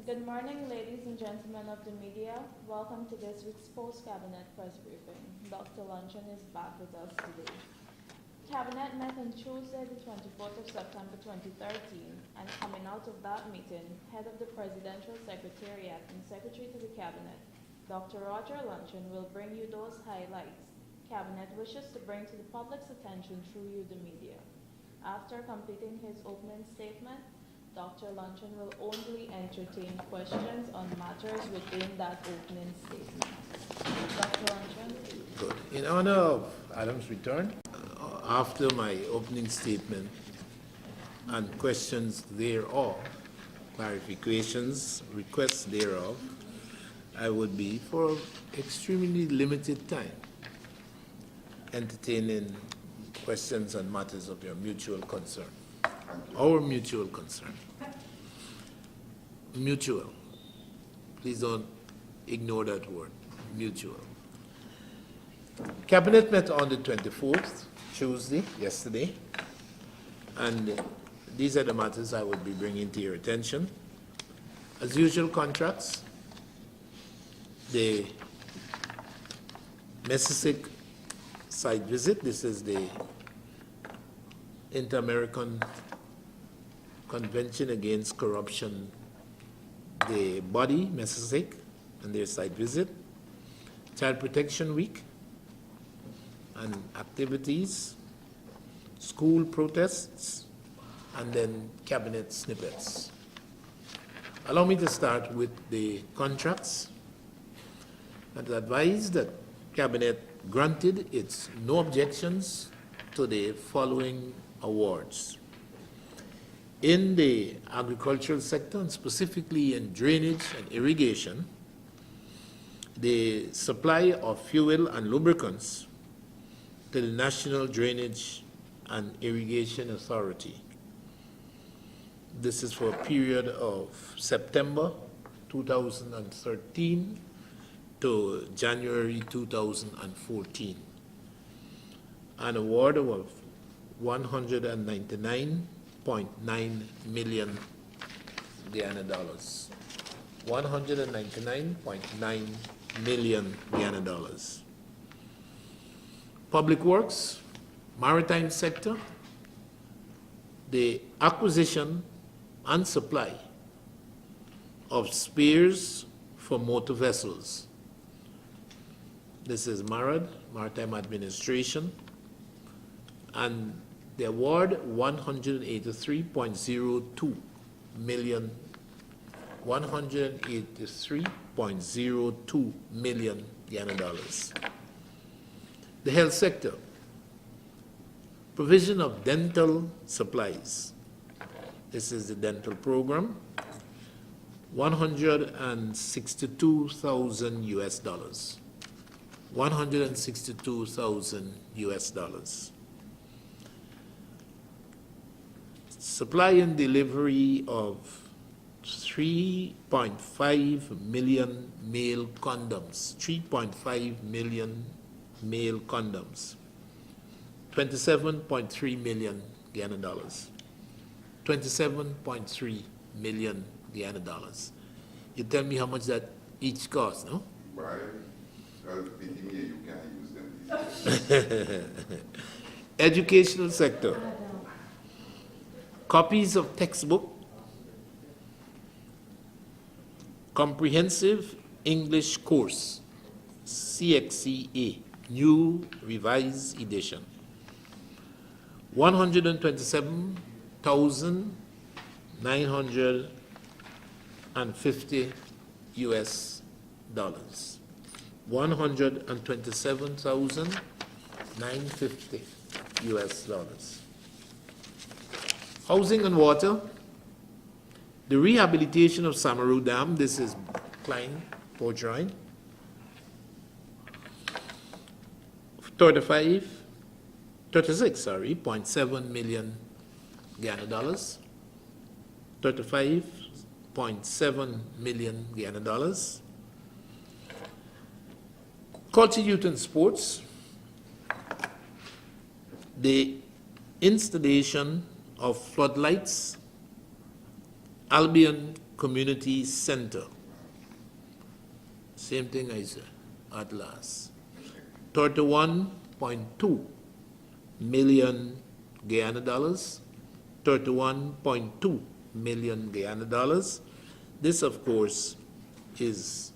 Good morning, ladies and gentlemen of the media. Welcome to this week's post-cabinet press briefing. Dr. Luncheon is back with us today. Cabinet met on Tuesday, the 24th of September 2013, and coming out of that meeting, head of the Presidential Secretariat and Secretary to the Cabinet, Dr. Roger Luncheon, will bring you those highlights Cabinet wishes to bring to the public's attention through you, the media. After completing his opening statement, Dr. Luncheon will only entertain questions on matters within that opening statement. Dr. Luncheon. Good. In honor of Adam's return, after my opening statement and questions thereof, clarifications, requests thereof, I would be, for extremely limited time, entertaining questions on matters of your mutual concern. Our mutual concern. Mutual. Please don't ignore that word. Mutual. Cabinet met on the 24th, Tuesday, yesterday, and these are the matters I would be bringing to your attention. As usual, contracts. The Mississippi site visit. This is the Inter-American Convention Against Corruption, the body, Mississippi, and their site visit. Child Protection Week and activities, school protests, and then cabinet snippets. Allow me to start with the contracts. And to advise that Cabinet granted its no objections to the following awards. In the agricultural sector, and specifically in drainage and irrigation, the supply of fuel and lubricants to the National Drainage and Irrigation Authority. This is for a period of September 2013 to January 2014. An award of $199.9 million Guyana dollars. $199.9 million Guyana dollars. Public Works, Maritime sector, the acquisition and supply of spares for motor vessels. This is MARAD, Maritime Administration, and the award $183.02 million, $183.02 million Guyana dollars. The health sector, provision of dental supplies. This is the dental program, 162,000 US dollars. 162,000 US dollars. Supply and delivery of 3.5 million male condoms, 3.5 million male condoms, 27.3 million Guyana dollars, 27.3 million Guyana dollars. You tell me how much that each costs, no? Brian, you can't use them. Educational sector. Copies of textbook, comprehensive English course, CXCA, new revised edition, 127,950 US dollars. 127,950 US dollars. Housing and water, the rehabilitation of Samaru Dam, this is Klein, Port Royal, 36.7 million Guyana dollars, 35.7 million Guyana dollars. Culture, Youth and Sports, the installation of floodlights, Albion Community Center. Same thing as Atlas. 31.2 million Guyana dollars. 31.2 million Guyana dollars. This, of course, is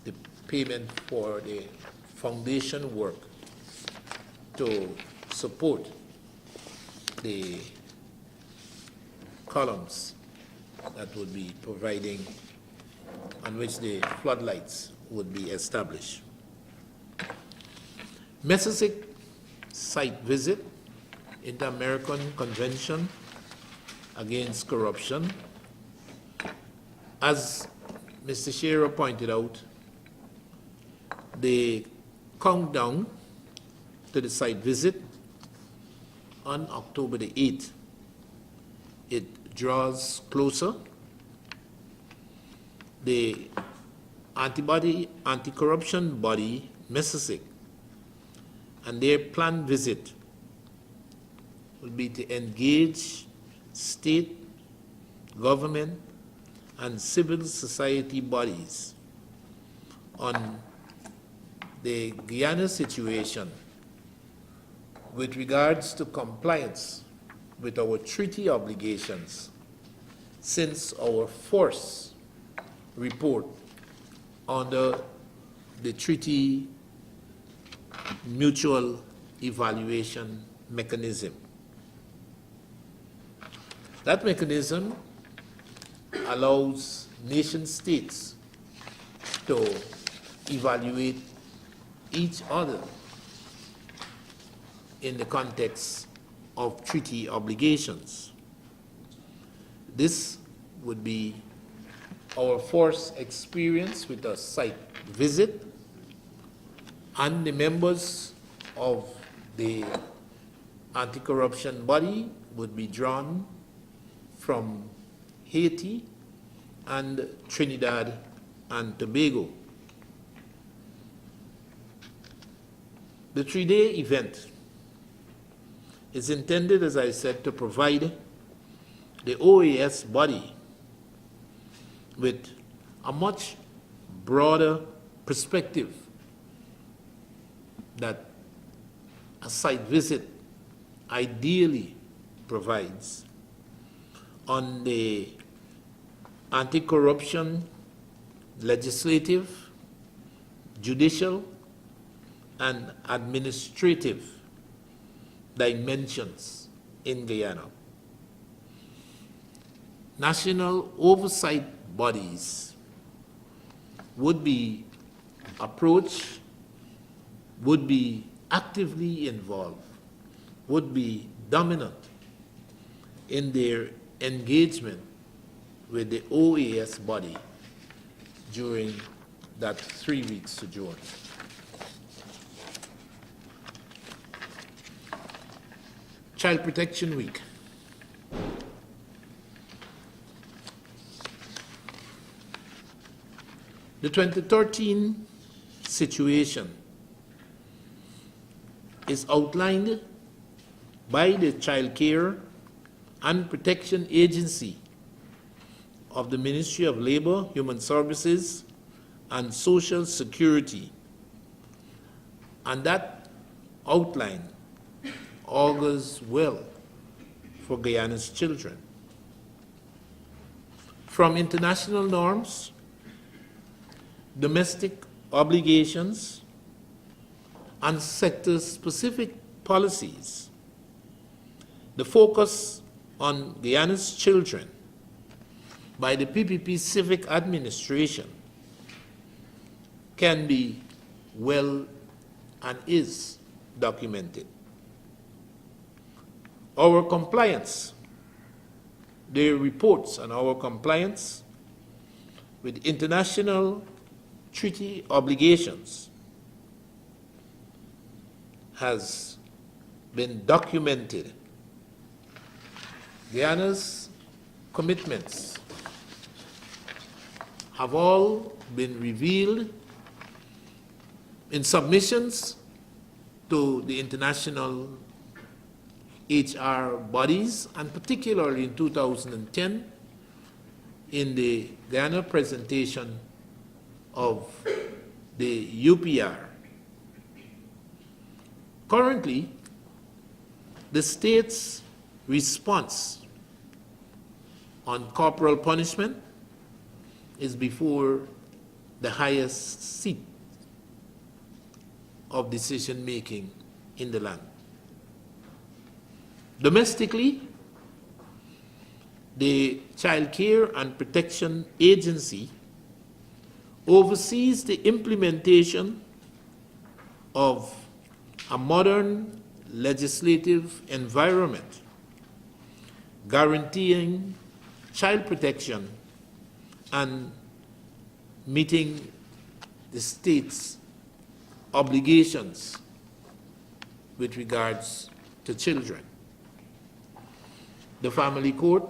the payment for the foundation work to support the columns that would be providing, on which the floodlights would be established. Mississippi site visit, Inter-American Convention Against Corruption. As Mr. Shearer pointed out, the countdown to the site visit on October the 8th. It draws closer. The anti-corruption body, Mississippi, and their planned visit will be to engage state, government, and civil society bodies on the Guyana situation with regards to compliance with our treaty obligations since our first report under the treaty mutual evaluation mechanism. That mechanism allows nation states to evaluate each other in the context of treaty obligations. This would be our first experience with a site visit, and the members of the anti-corruption body would be drawn from Haiti and Trinidad and Tobago. The 3-day event is intended, as I said, to provide the OAS body with a much broader perspective that a site visit ideally provides on the anti-corruption, legislative, judicial, and administrative dimensions in Guyana. National oversight bodies would be approached, would be actively involved, would be dominant in their engagement with the OAS body during that 3-week sojourn. Child Protection Week. The 2013 situation is outlined by the Child Care and Protection Agency of the Ministry of Labor, Human Services, and Social Security. And that outline augurs well for Guyana's children. From international norms, domestic obligations, and sector-specific policies, the focus on Guyana's children by the PPP Civic Administration can be well and is documented. Our compliance, the reports on our compliance with international treaty obligations has been documented. Guyana's commitments have all been revealed in submissions to the international HR bodies, and particularly in 2010, in the Guyana presentation of the UPR. Currently, the state's response on corporal punishment is before the highest seat of decision-making in the land. Domestically, the Child Care and Protection Agency oversees the implementation of a modern legislative environment guaranteeing child protection and meeting the state's obligations with regards to children. The family court,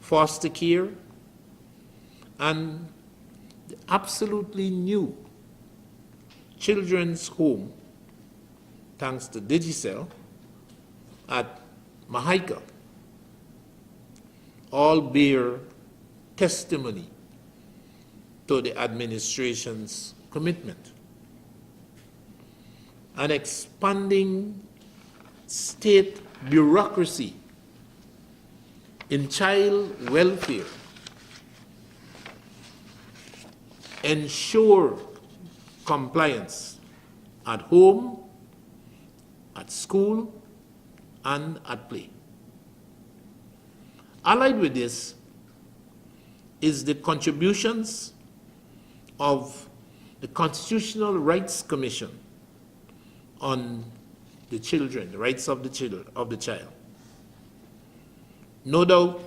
foster care, and the absolutely new children's home, thanks to Digicel, at Mahaika, all bear testimony to the administration's commitment. An expanding state bureaucracy in child welfare ensure compliance at home, at school, and at play. Allied with this is the contributions of the Constitutional Rights Commission on the children, the rights of the child. No doubt,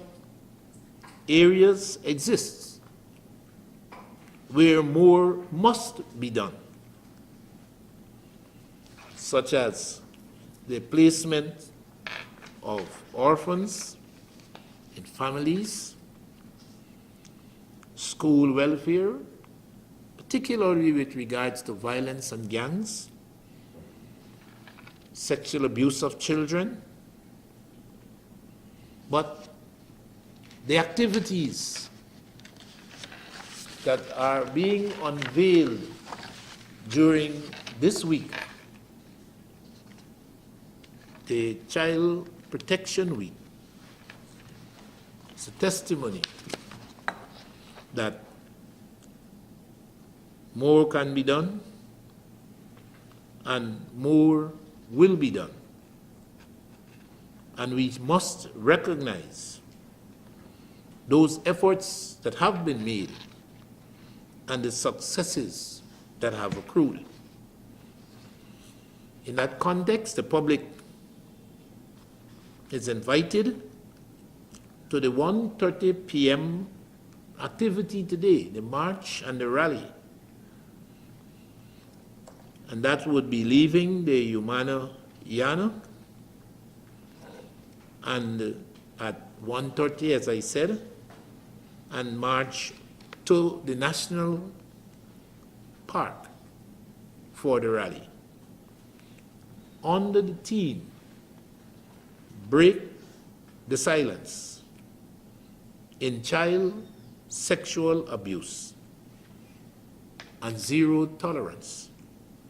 areas exist where more must be done, such as the placement of orphans in families, school welfare, particularly with regards to violence and gangs, sexual abuse of children, but the activities that are being unveiled during this week, the Child Protection Week, it's a testimony that more can be done and more will be done. And we must recognize those efforts that have been made and the successes that have accrued. In that context, the public is invited to the 1:30 p.m. activity today, the march and the rally. And that would be leaving the Humana Yana, and at 1:30, as I said, and march to the National Park for the rally. Under the theme, break the silence in child sexual abuse and zero tolerance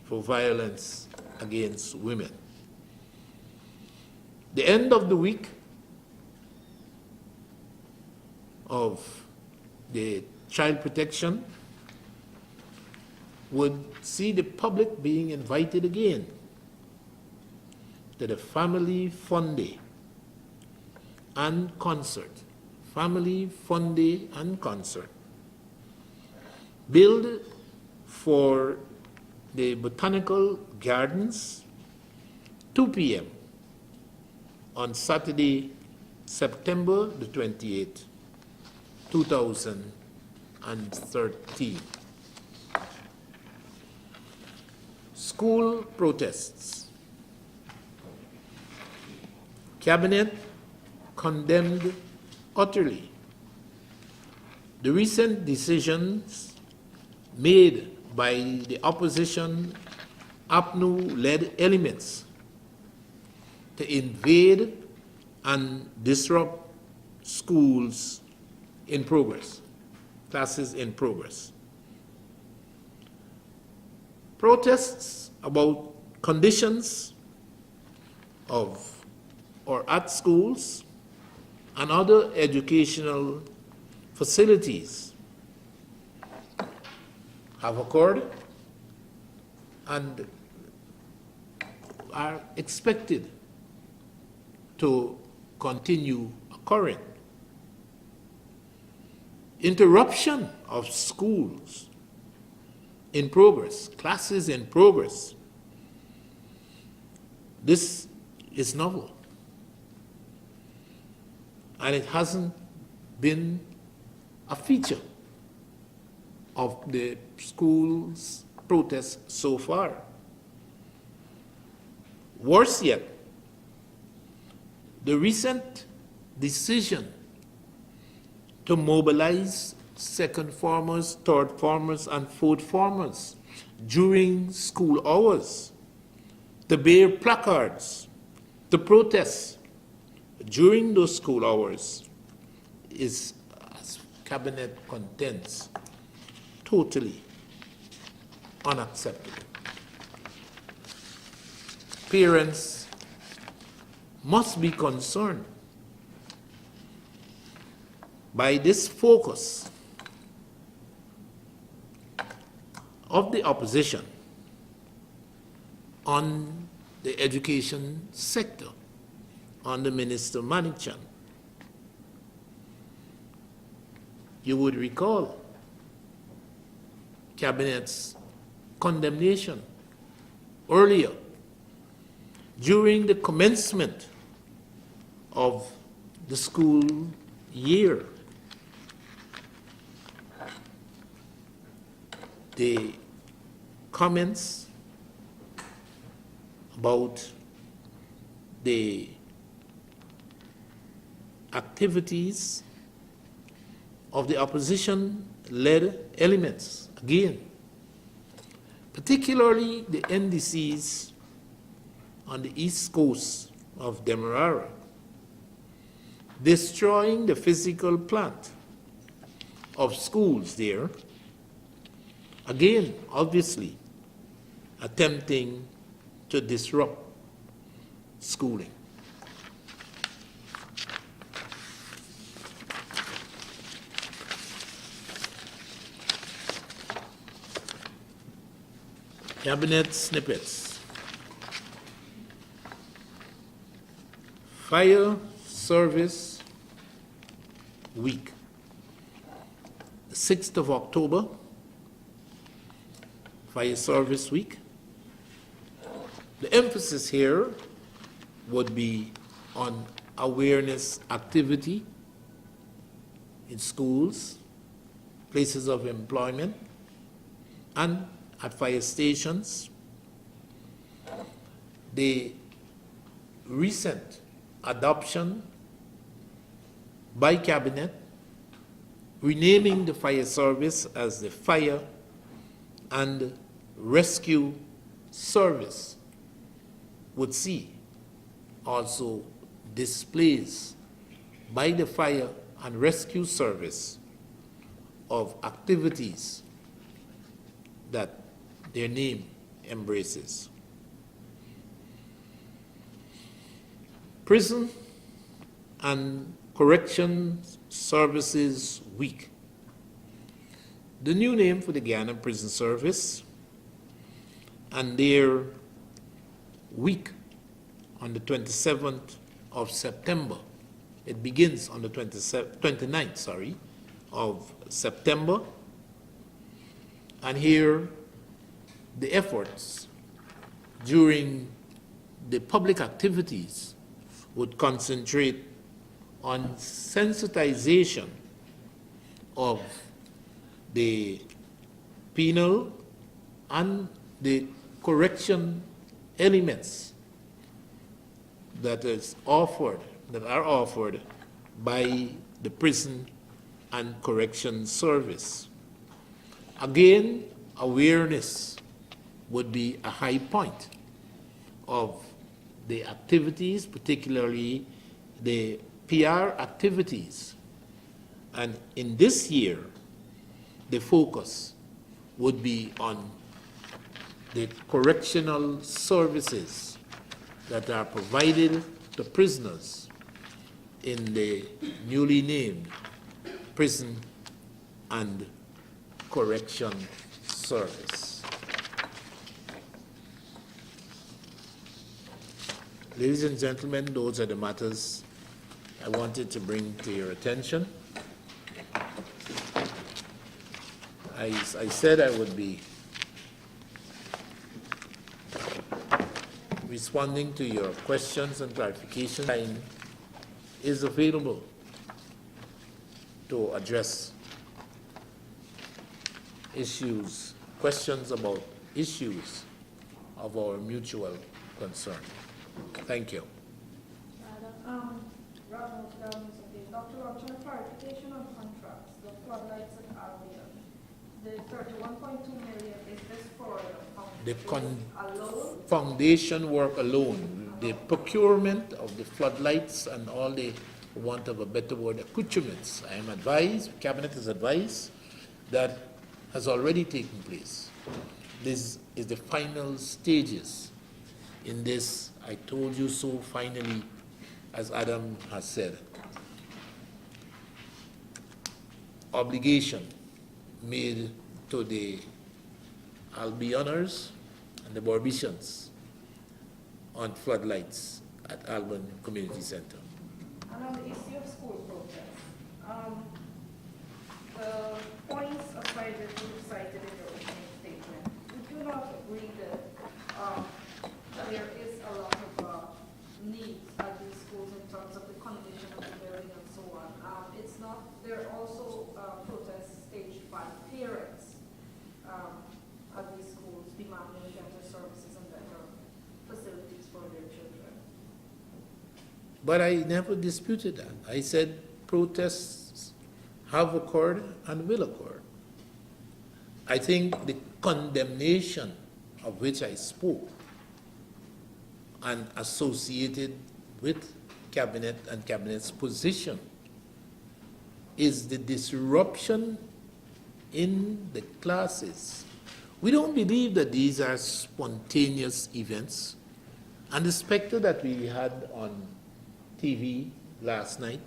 for violence against women. The end of the week of the child protection would see the public being invited again to the Family Fun Day and Concert. Family Fun Day and Concert. Billed for the Botanical Gardens, 2 p.m. on Saturday, September the 28th, 2013. School protests. Cabinet condemned utterly the recent decisions made by the opposition APNU-led elements to invade and disrupt schools in progress. Classes in progress. Protests about conditions of or at schools and other educational facilities have occurred and are expected to continue occurring. Interruption of schools in progress, classes in progress. This is novel. And it hasn't been a feature of the school's protests so far. Worse yet, the recent decision to mobilize second formers, third formers, and fourth formers during school hours, to bear placards, to protest during those school hours is, as Cabinet contends, totally unacceptable. Parents must be concerned by this focus of the opposition on the education sector under Minister Manichan. You would recall Cabinet's condemnation earlier during the commencement of the school year. The comments about the activities of the opposition-led elements, again, particularly the NDCs on the east coast of Demerara, destroying the physical plant of schools there, again, obviously, attempting to disrupt schooling. Cabinet snippets. Fire Service Week, the 6th of October, Fire Service Week. The emphasis here would be on awareness activity in schools, places of employment, and at fire stations. The recent adoption by Cabinet renaming the fire service as the Fire and Rescue Service would see also displays by the Fire and Rescue Service of activities that their name embraces. Prison and Correction Services Week. The new name for the Guyana Prison Service, and their week on the 27th of September. It begins on the 29th of September. And here, the efforts during the public activities would concentrate on sensitization of the penal and the correction elements that are offered by the Prison and Correction Service. Again, awareness would be a high point of the activities, particularly the PR activities And in this year, the focus would be on the correctional services that are provided to prisoners in the newly named Prison and Correction Service. Ladies and gentlemen, those are the matters I wanted to bring to your attention. I said I would be responding to your questions and clarifications. Time is available to address issues, questions about issues of our mutual concern. Thank you. Dr. Launcher, clarification on contracts, the floodlights in Albion. The 31.2 million, is this for the alone? Foundation work alone, the procurement of the floodlights and all the, for want of a better word, accoutrements. I am advised, Cabinet is advised, that has already taken place. This is the final stages in this, I told you so finally, as Adam has said. Obligation made to the Albioners and the Barbicians on floodlights at Albion Community Center. And on the issue of school protests, the points cited in your opening statement, would you not agree that there is a lot of needs at these schools in terms of the condition of the building and so on? It's not, there are also protests staged by parents at these schools demanding better services and better facilities for their children. But I never disputed that. I said protests have occurred and will occur. I think the condemnation of which I spoke and associated with Cabinet and Cabinet's position is the disruption in the classes. We don't believe that these are spontaneous events. And the spectacle that we had on TV last night,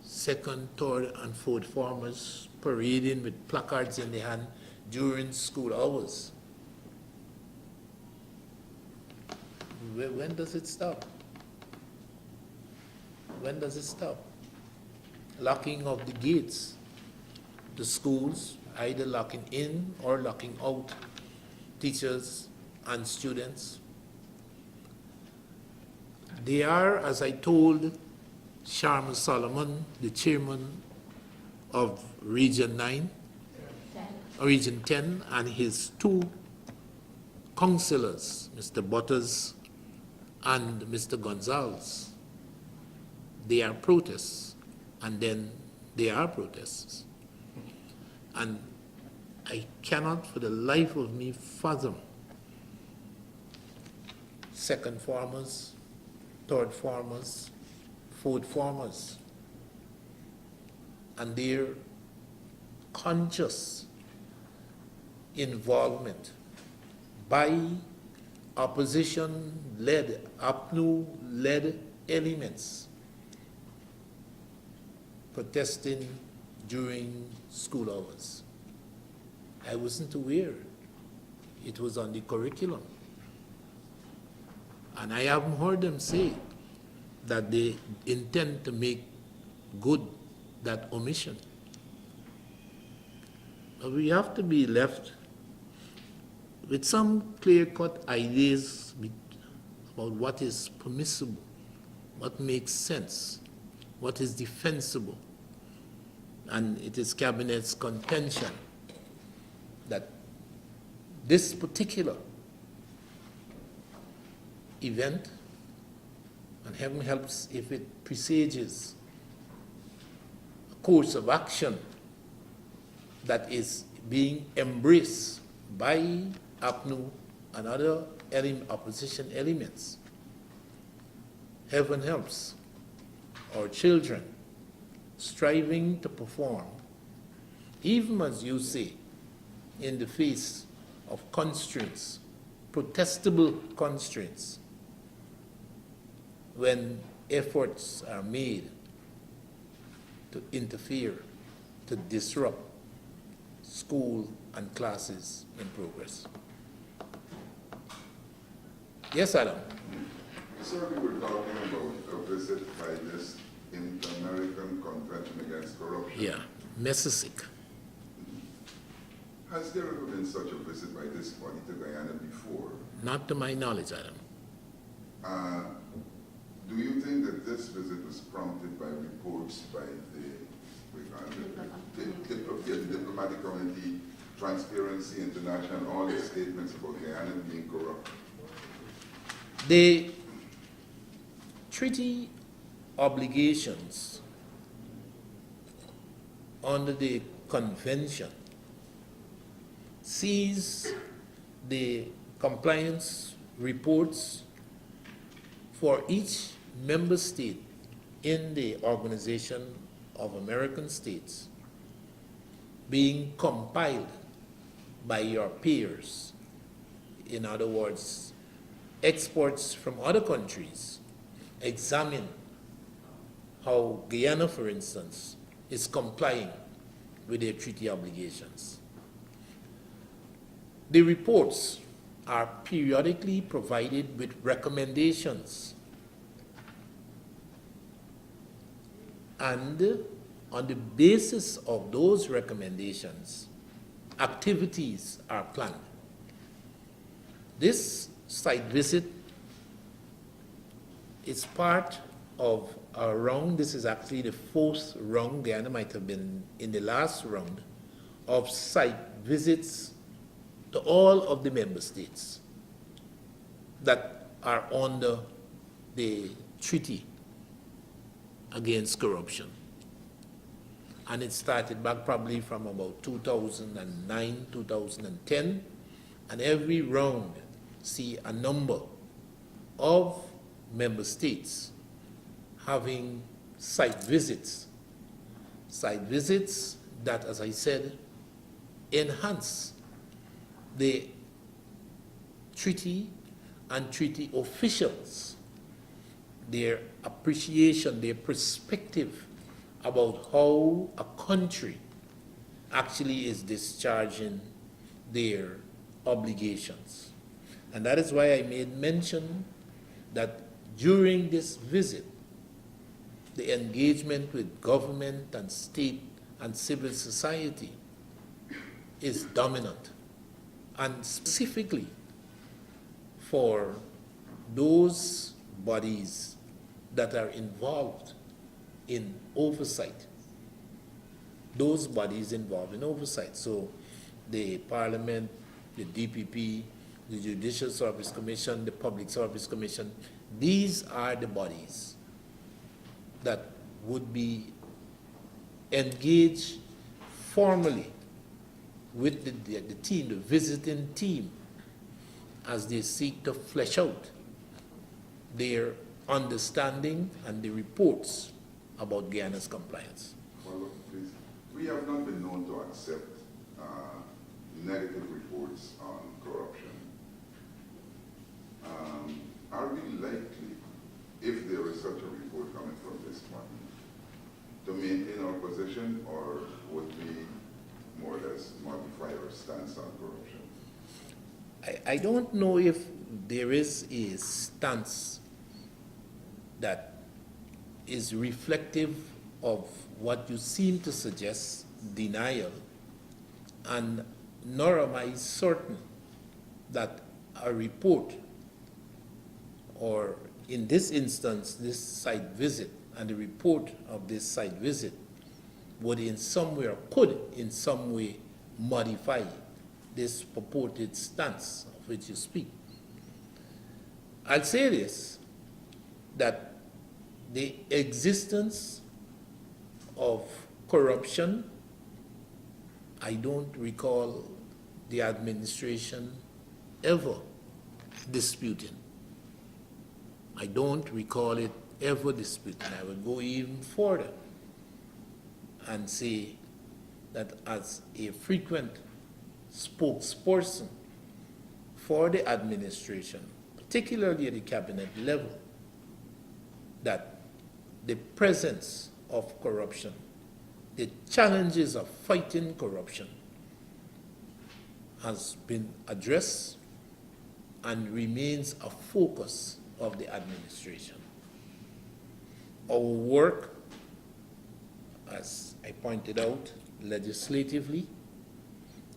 second, third, and fourth formers parading with placards in their hand during school hours. When does it stop? When does it stop? Locking of the gates, the schools, either locking in or locking out teachers and students. They are, as I told Sharma Solomon, the chairman of Region 9, Region 10, and his two councillors, Mr. Butters and Mr. Gonzalez. They are protests, and then they are protests. And I cannot for the life of me fathom second formers, third formers, fourth formers, and their conscious involvement by opposition-led, APNU-led elements protesting during school hours. I wasn't aware it was on the curriculum. And I haven't heard them say that they intend to make good that omission. But we have to be left with some clear-cut ideas about what is permissible, what makes sense, what is defensible. And it is Cabinet's contention that this particular event, and heaven helps if it presages a course of action that is being embraced by APNU and other opposition elements. Heaven helps our children striving to perform, even as you say, in the face of constraints, protestable constraints, when efforts are made to interfere, to disrupt school and classes in progress. Yes, Adam? Sir, we were talking about a visit by this Inter-American Convention Against Corruption. Yeah, Messisic. Has there ever been such a visit by this body to Guyana before? Not to my knowledge, Adam. Do you think that this visit was prompted by reports by the diplomatic community, Transparency International, all the statements about Guyana being corrupt? The treaty obligations under the convention sees the compliance reports for each member state in the Organization of American States being compiled by your peers. In other words, exports from other countries examine how Guyana, for instance, is complying with their treaty obligations. The reports are periodically provided with recommendations, and on the basis of those recommendations, activities are planned. This site visit is part of a round. This is actually the fourth round. Guyana might have been in the last round of site visits to all of the member states that are under the treaty against corruption. And it started back probably from about 2009, 2010, and every round see a number of member states having site visits that, as I said, enhance the treaty and treaty officials, their appreciation, their perspective about how a country actually is discharging their obligations. And that is why I made mention that during this visit, the engagement with government and state and civil society is dominant. And specifically for those bodies that are involved in oversight, those bodies involved in oversight. So the Parliament, the DPP, the Judicial Service Commission, the Public Service Commission, these are the bodies that would be engaged formally with the team, the visiting team, as they seek to flesh out their understanding and the reports about Guyana's compliance. Well, please. We have not been known to accept negative reports on corruption. Are we likely, if there is such a report coming from this body, to maintain our position, or would we more or less modify our stance on corruption? I don't know if there is a stance that is reflective of what you seem to suggest, denial, and nor am I certain that a report, or in this instance, this site visit, and the report of this site visit would in some way, or could in some way, modify this purported stance of which you speak. I'll say this, that the existence of corruption, I don't recall the administration ever disputing. I don't recall it ever disputing. I would go even further and say that as a frequent spokesperson for the administration, particularly at the cabinet level, that the presence of corruption, the challenges of fighting corruption has been addressed and remains a focus of the administration. Our work, as I pointed out, legislatively,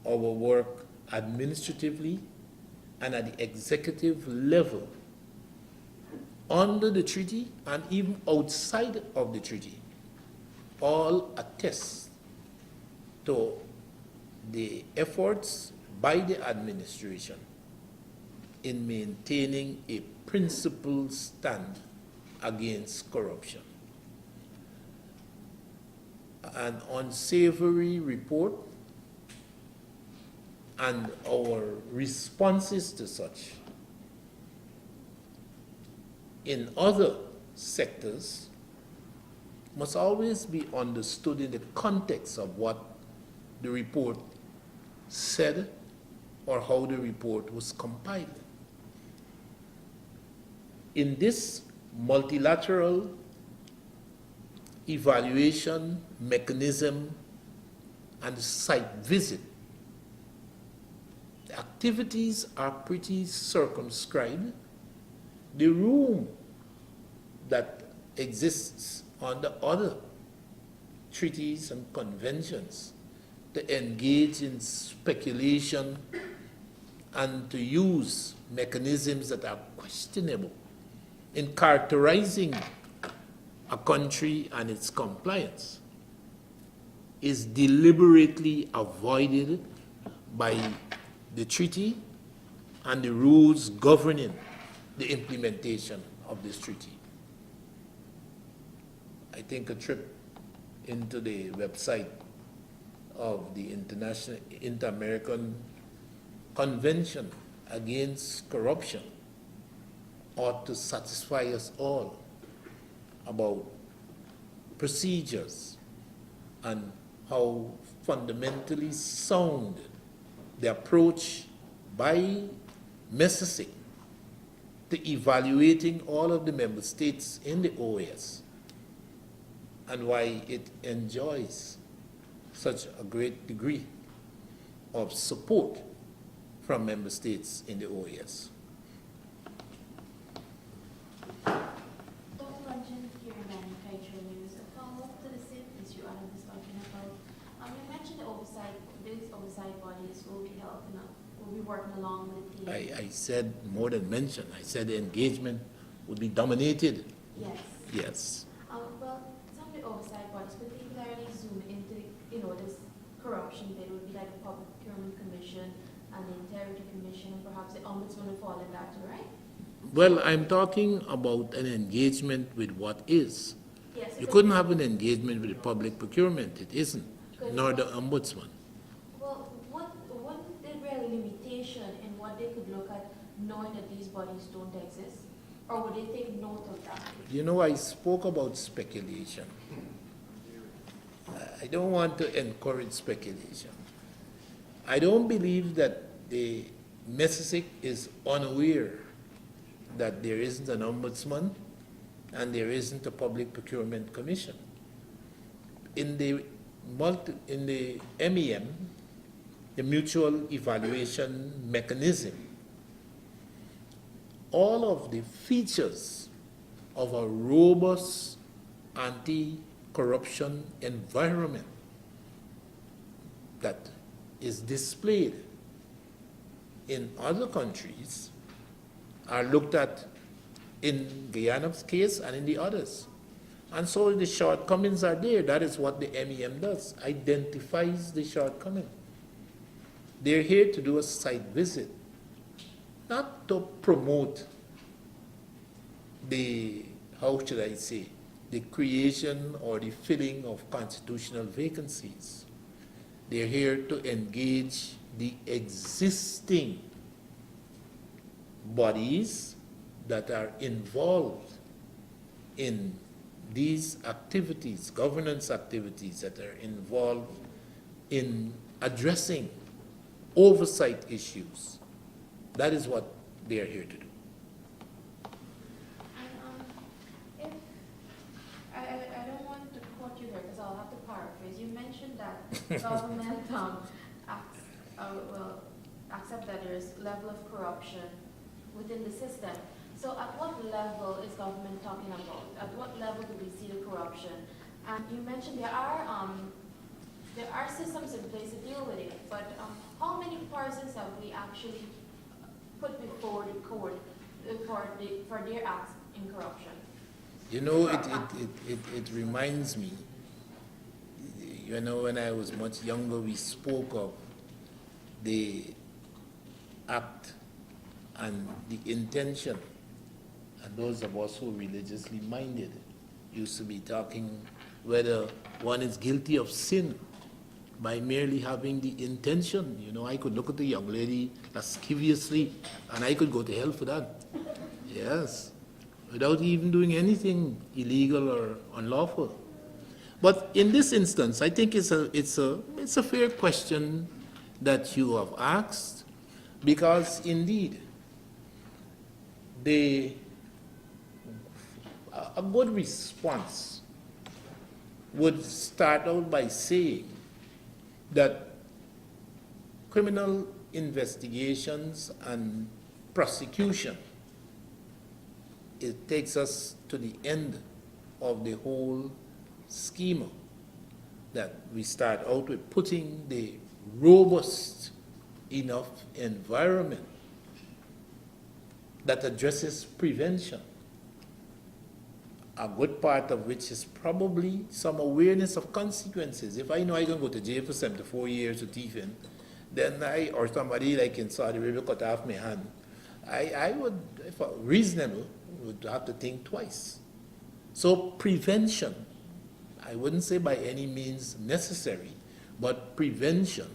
our work administratively, and at the executive level, under the treaty and even outside of the treaty, all attest to the efforts by the administration in maintaining a principled stand against corruption. An unsavory report and our responses to such in other sectors must always be understood in the context of what the report said or how the report was compiled. In this multilateral evaluation mechanism and site visit, the activities are pretty circumscribed. The room that exists under other treaties and conventions to engage in speculation and to use mechanisms that are questionable in characterizing a country and its compliance is deliberately avoided by the treaty and the rules governing the implementation of this treaty. I think a trip into the website of the Inter-American Convention Against Corruption ought to satisfy us all about procedures and how fundamentally sound the approach by MESASIC to evaluating all of the member states in the OAS and why it enjoys such a great degree of support from member states in the OAS. Dr. Luncheon, here in Manufacturing News, a follow-up to the same issue I was talking about. You mentioned these oversight bodies will be helping out, will be working along with the... I said more than mention. I said the engagement would be dominated. Yes. Yes. Well, some of the oversight bodies particularly zoom into, this corruption. There would be like a Public Procurement Commission and the Integrity Commission, and perhaps the Ombudsman will fall in that too, right? Well, I'm talking about an engagement with what is. Yes. You couldn't have an engagement with the public procurement. It isn't, nor the ombudsman. Well, what the real limitation in what they could look at knowing that these bodies don't exist? Or would they take note of that? I spoke about speculation. I don't want to encourage speculation. I don't believe that the MESASIC is unaware that there isn't an ombudsman and there isn't a public procurement commission. In the MEM, the mutual evaluation mechanism, all of the features of a robust anti-corruption environment that is displayed in other countries are looked at in Guyana's case and in the others. And so the shortcomings are there. That is what the MEM does, identifies the shortcoming. They're here to do a site visit, not to promote the, how should I say, the creation or the filling of constitutional vacancies. They're here to engage the existing bodies that are involved in these activities, governance activities that are involved in addressing oversight issues. That is what they are here to do. If I don't want to quote you there because I'll have to paraphrase. You mentioned that government will accept that there is level of corruption within the system. So at what level is government talking about? At what level do we see the corruption? And you mentioned there are systems in place to deal with it, but how many persons have we actually put before the court for their acts in corruption? You know, it reminds me, you know, when I was much younger, we spoke of the act and the intention. And those of us who are religiously minded used to be talking whether one is guilty of sin by merely having the intention. You know, I could look at the young lady lasciviously and I could go to hell for that. Yes. Without even doing anything illegal or unlawful. But in this instance, I think it's a fair question that you have asked, because indeed, a good response would start out by saying that criminal investigations and prosecution, it takes us to the end of the whole schema, that we start out with putting the robust enough environment that addresses prevention, a good part of which is probably some awareness of consequences. If I know I can go to jail for 74 years for thieving, then or somebody like in Saudi Arabia cut off my hand, I would, if reasonable, would have to think twice. So prevention, I wouldn't say by any means necessary, but prevention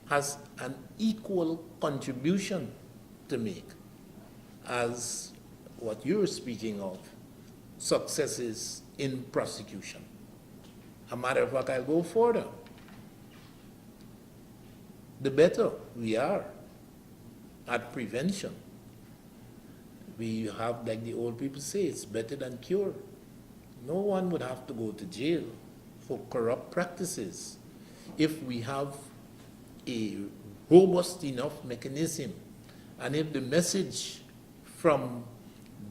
has an equal contribution to make as what you're speaking of, successes in prosecution. A matter of fact, I'll go further. The better we are at prevention, we have, like the old people say, it's better than cure. No one would have to go to jail for corrupt practices if we have a robust enough mechanism, and if the message from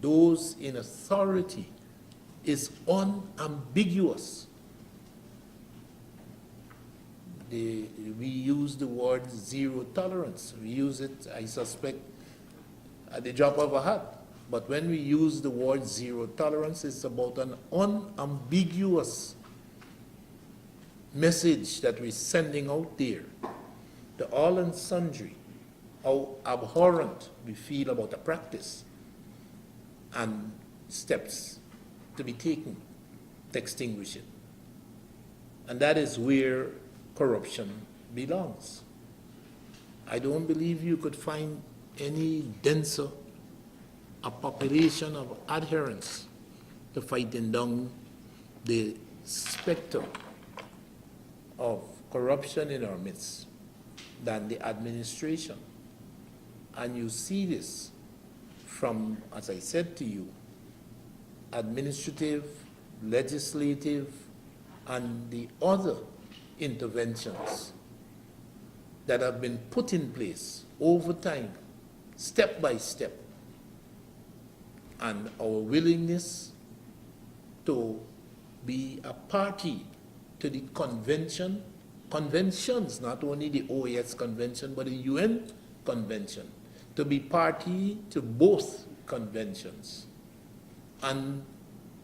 those in authority is unambiguous. We use the word zero tolerance. We use it, I suspect, at the drop of a hat. But when we use the word zero tolerance, it's about an unambiguous message that we're sending out there to all and sundry, how abhorrent we feel about a practice, and steps to be taken to extinguish it. And that is where corruption belongs. I don't believe you could find any denser a population of adherents to fighting down the specter of corruption in our midst than the administration. And you see this from, as I said to you, administrative, legislative, and the other interventions that have been put in place over time, step by step, and our willingness to be a party to the conventions, not only the OAS convention, but the UN convention, to be party to both conventions, and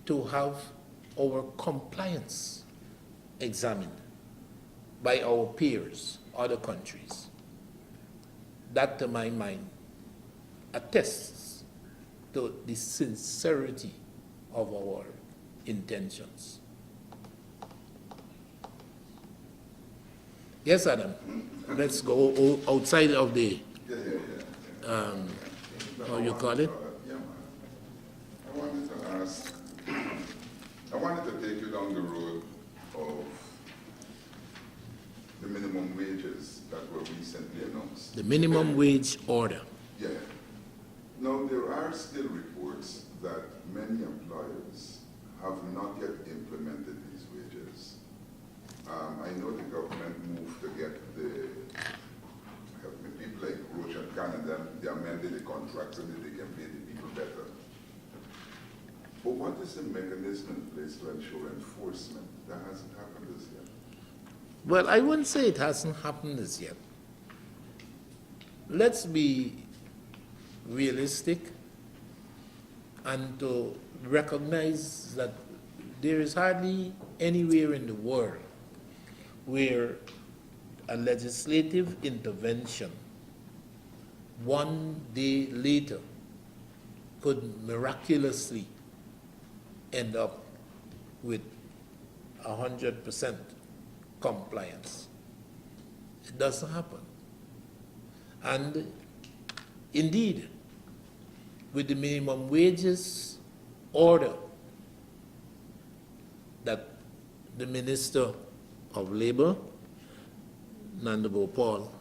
to have our compliance examined by our peers, other countries. That, to my mind, attests to the sincerity of our intentions. Yes, Adam, let's go outside of the, how you call it? Yeah, I wanted to ask, I take you down the road of the minimum wages that were recently announced. The minimum wage order. Yeah. Now, there are still reports that many employers have not yet implemented these wages. I know the government moved to get help me, people like Roche and Canada, they amended the contract so that they can pay the people better. But what is the mechanism in place to ensure enforcement? That hasn't happened as yet. Well, I wouldn't say it hasn't happened as yet. Let's be realistic and to recognize that there is hardly anywhere in the world where a legislative intervention 1 day later could miraculously end up with 100% compliance. It doesn't happen. And indeed, with the minimum wages order that the Minister of Labor, Nanda Bhopal,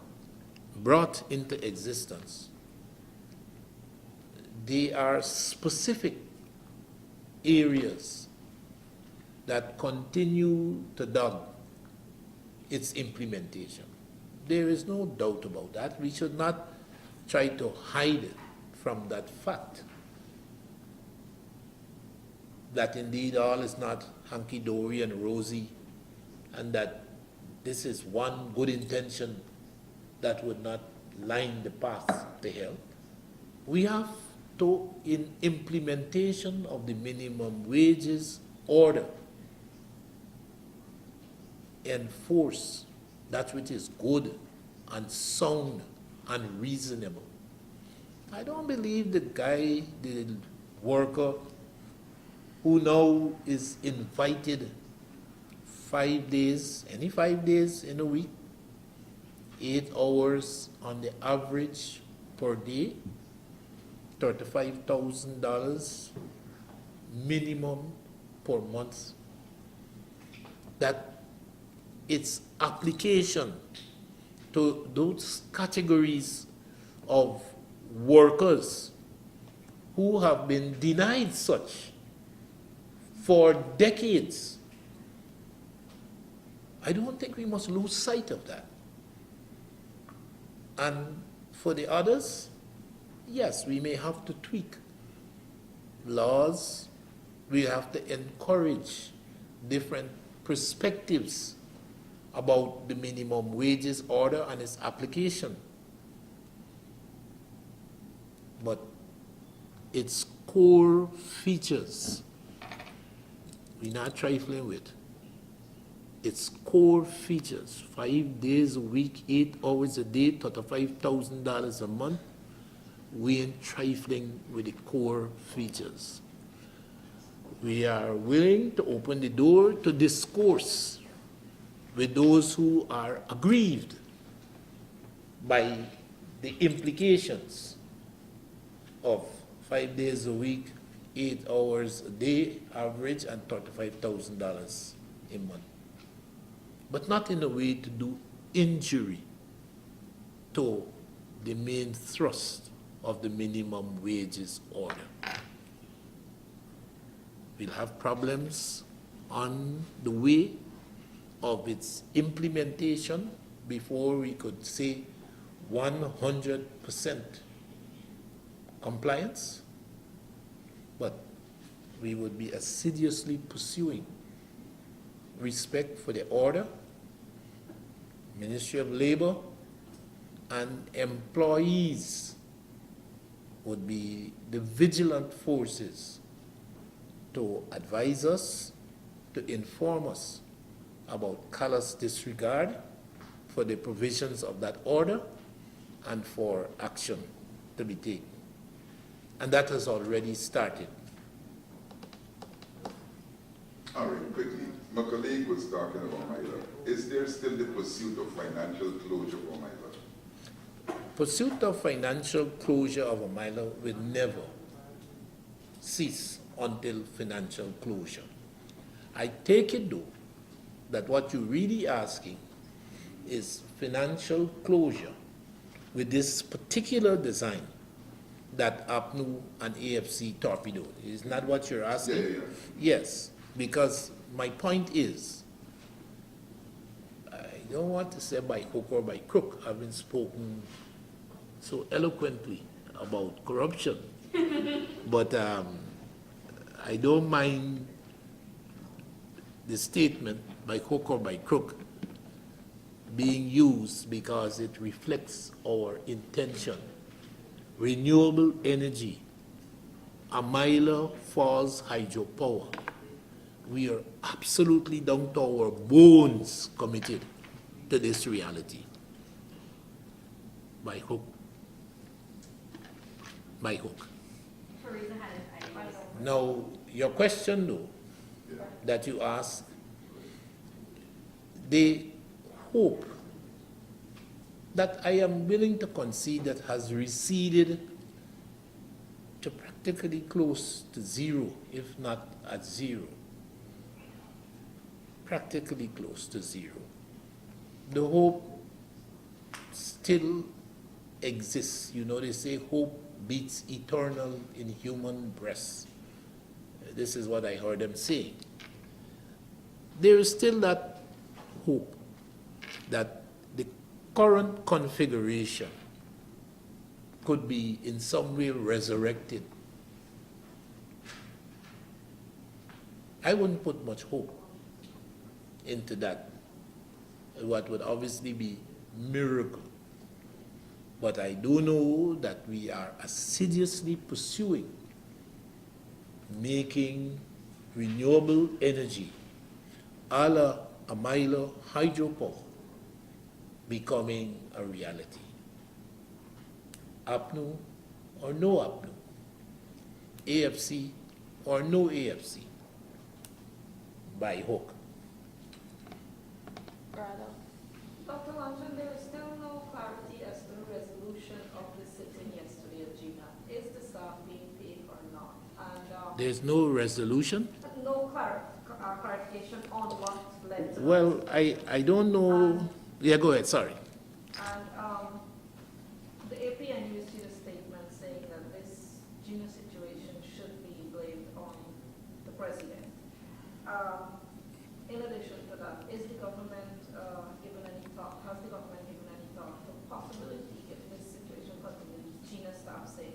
brought into existence, there are specific areas that continue to dog its implementation. There is no doubt about that. We should not try to hide from that fact that indeed all is not hunky-dory and rosy, and that this is one good intention that would not line the path to hell. We have to, in implementation of the minimum wages order, enforce that which is good and sound and reasonable. I don't believe the guy, the worker, who now is invited 5 days, any 5 days in a week, 8 hours on the average per day, $35,000 minimum per month, that its application to those categories of workers who have been denied such for decades. I don't think we must lose sight of that. And for the others, yes, we may have to tweak laws. We have to encourage different perspectives about the minimum wages order and its application. But its core features, we're not trifling with. Its core features, 5 days a week, 8 hours a day, $35,000 a month, we ain't trifling with the core features. We are willing to open the door to discourse with those who are aggrieved by the implications of 5 days a week, 8 hours a day average, and $35,000 a month. But not in a way to do injury to the main thrust of the minimum wages order. We'll have problems on the way of its implementation before we could say 100% compliance, but we would be assiduously pursuing respect for the order, Ministry of Labor, and employees would be the vigilant forces to advise us, to inform us about callous disregard for the provisions of that order and for action to be taken. And that has already started. All right, quickly. My colleague was talking about Mila. Is there still the pursuit of financial closure for Mila? Pursuit of financial closure of a miner will never cease until financial closure. I take it though, that what you're really asking is financial closure with this particular design that APNU and AFC torpedoed. Is not what you're asking? Yeah. Yes, because my point is, I don't want to say by hook or by crook, having spoken so eloquently about corruption, but I don't mind the statement by hook or by crook being used because it reflects our intention. Renewable energy, Amila Falls hydropower. We are absolutely down to our bones committed to this reality. By hook. By hook. Teresa had an idea. Now, your question though, that you asked, the hope that I am willing to concede that has receded to practically close to zero, if not at zero. Practically close to zero. The hope still exists. You know, they say hope beats eternal in human breasts. This is what I heard them saying. There is still that hope that the current configuration could be in some way resurrected. I wouldn't put much hope into that, what would obviously be miracle. But I do know that we are assiduously pursuing making renewable energy, a la Amila hydropower, becoming a reality. APNU or no APNU, AFC or no AFC, by hook. Rado. Dr. London, there is still no clarity as to the resolution of the sitting yesterday at GINA. Is the staff being paid or not? And There's no resolution? no clarification on what led to Well, I don't know. Yeah, go ahead, sorry. And the APN issued a statement saying that this GINA situation should be blamed on the president. In addition to that, is the government given any thought, has the government given any thought to possibility if this situation continues, GINA staff say,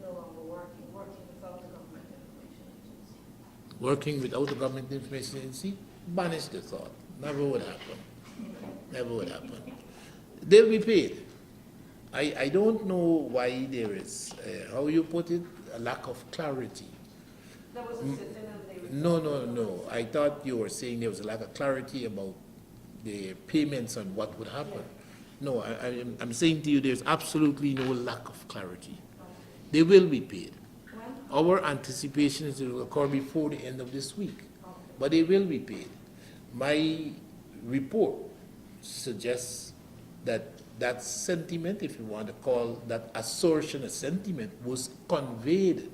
no longer working without the government information agency? Working without the government information agency, banish the thought. Never would happen. Never would happen. They'll be paid. I don't know why there is, how you put it, a lack of clarity. There was a sit-in and they No. I thought you were saying there was a lack of clarity about the payments and what would happen. No, I'm saying to you there's absolutely no lack of clarity. They will be paid. When? Our anticipation is it will occur before the end of this week, but they will be paid. My report suggests that that sentiment, if you want to call that assertion a sentiment, was conveyed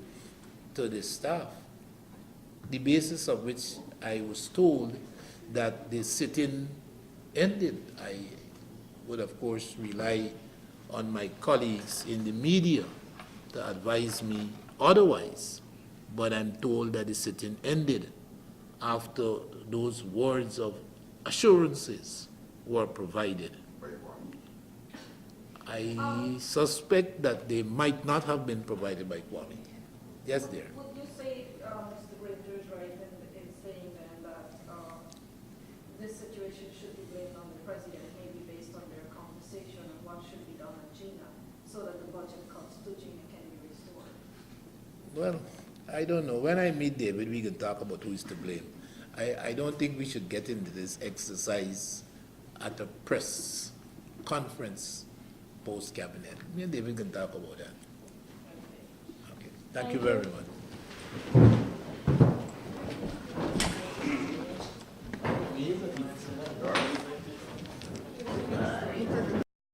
to the staff, the basis of which I was told that the sit-in ended. I would, of course, rely on my colleagues in the media to advise me otherwise, but I'm told that the sit-in ended after those words of assurances were provided. I suspect that they might not have been provided by Kwame. Yes, dear. Would you say, Mr. Granger is right in saying then that this situation should be blamed on the president, maybe based on their conversation and what should be done at GINA, so that the budget cuts to GINA can be restored? Well, I don't know. When I meet David, we can talk about who is to blame. I don't think we should get into this exercise at a press conference post-cabinet. Me and David can talk about that. Okay. Thank you very much.